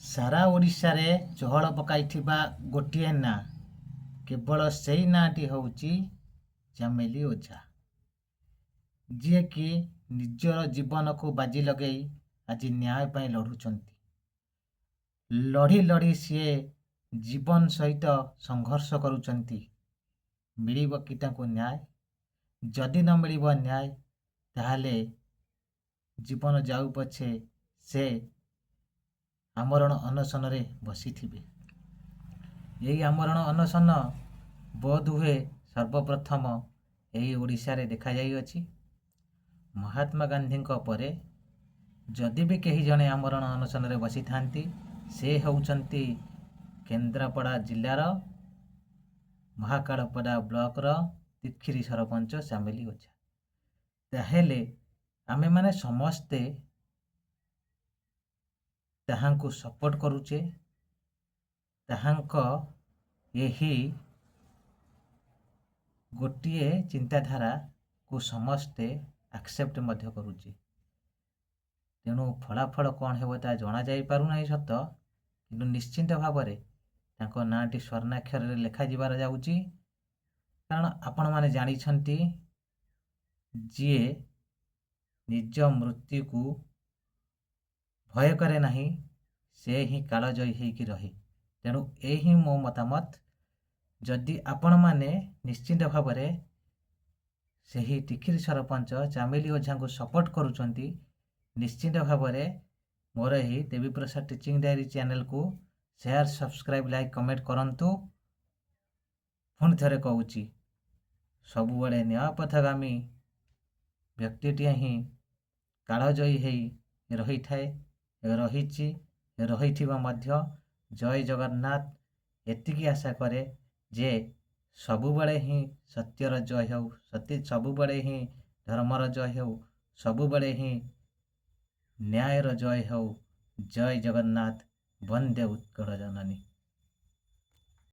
ସାରା ଓଡ଼ିଶାରେ ଚହଳ ପକାଇଥିବା ଗୋଟିଏ ନାଁ, କେବଳ ସେଇ ନାଁଟି ହେଉଛି ଚାମେଲି ଓଝା, ଯିଏକି ନିଜର ଜୀବନକୁ ବାଜି ଲଗେଇ ଆଜି ନ୍ୟାୟ ପାଇଁ ଲଢ଼ୁଛନ୍ତି। ଲଢ଼ି ଲଢ଼ି ସିଏ ଜୀବନ ସହିତ ସଂଘର୍ଷ କରୁଛନ୍ତି। ମିଳିବ କି ତାଙ୍କୁ ନ୍ୟାୟ? ଯଦି ନ ମିଳିବ ନ୍ୟାୟ, ତାହେଲେ ଜୀବନ ଯାଉ ପଛେ ସେ ଆମରଣ ଅନଶନରେ ବସିଥିବେ। ଏହି ଆମରଣ ଅନଶନ ବୋଧହୁଏ ସର୍ବପ୍ରଥମ ଏହି ଓଡ଼ିଶାରେ ଦେଖାଯାଇଅଛି। ମହାତ୍ମା ଗାନ୍ଧୀଙ୍କ ପରେ ଯଦି ବି କେହି ଜଣେ ଆମରଣ ଅନଶନରେ ବସିଥାନ୍ତି, ସେ ହେଉଛନ୍ତି କେନ୍ଦ୍ରାପଡ଼ା ଜିଲ୍ଲାର ମହାକାଳପଡ଼ା ବ୍ଲକର ତିଖିରି ସରପଞ୍ଚ ଚାମେଲି ଓଝା। ତାହେଲେ ଆମେମାନେ ସମସ୍ତେ ତାହାଙ୍କୁ ସପୋର୍ଟ କରୁଛେ, ତାହାଙ୍କ ଏହି ଗୋଟିଏ ଚିନ୍ତାଧାରାକୁ ସମସ୍ତେ ଆକ୍ସେପ୍ଟ ମଧ୍ୟ କରୁଛେ। ତେଣୁ ଫଳାଫଳ କ'ଣ ହେବ ତାହା ଜଣାଯାଇପାରୁନାହିଁ ସତ, କିନ୍ତୁ ନିଶ୍ଚିନ୍ତ ଭାବରେ ତାଙ୍କ ନାଁଟି ସ୍ୱର୍ଣ୍ଣାକ୍ଷରରେ ଲେଖାଯିବାର ଯାଉଛି। କାରଣ ଆପଣମାନେ ଜାଣିଛନ୍ତି, ଯିଏ ନିଜ ମୃତ୍ୟୁକୁ ଭୟ କରେ ନାହିଁ, ସେ ହିଁ କାଳଜୟୀ ହେଇକି ରହେ। ତେଣୁ ଏହି ହିଁ ମୋ ମତାମତ। ଯଦି ଆପଣମାନେ ନିଶ୍ଚିନ୍ତ ଭାବରେ ସେହି ତିଖିରି ସରପଞ୍ଚ ଚାମେଲି ଓଝାଙ୍କୁ ସପୋର୍ଟ କରୁଛନ୍ତି, ନିଶ୍ଚିନ୍ତ ଭାବରେ ମୋର ଏହି ଦେବୀପ୍ରସାଦ ଟିଚିଂ ଡାଏରୀ ଚ୍ୟାନେଲକୁ ସେୟାର, ସବସ୍କ୍ରାଇବ୍, ଲାଇକ୍, କମେଣ୍ଟ କରନ୍ତୁ। ପୁଣି ଥରେ କହୁଛି, ସବୁବେଳେ ନ୍ୟାୟପଥଗାମୀ ବ୍ୟକ୍ତିଟିଏ ହିଁ କାଳଜୟୀ ହେଇ ରହିଥାଏ, ରହିଛି, ରହିଥିବ ମଧ୍ୟ। ଜୟ ଜଗନ୍ନାଥ। ଏତିକି ଆଶା କରେ ଯେ ସବୁବେଳେ ହିଁ ସତ୍ୟର ଜୟ ହେଉ, ସବୁବେଳେ ହିଁ ଧର୍ମର ଜୟ ହେଉ, ସବୁବେଳେ ହିଁ ନ୍ୟାୟର ଜୟ ହେଉ। ଜୟ ଜଗନ୍ନାଥ। ବନ୍ଦେ ଉତ୍କଳ ଜନନୀ।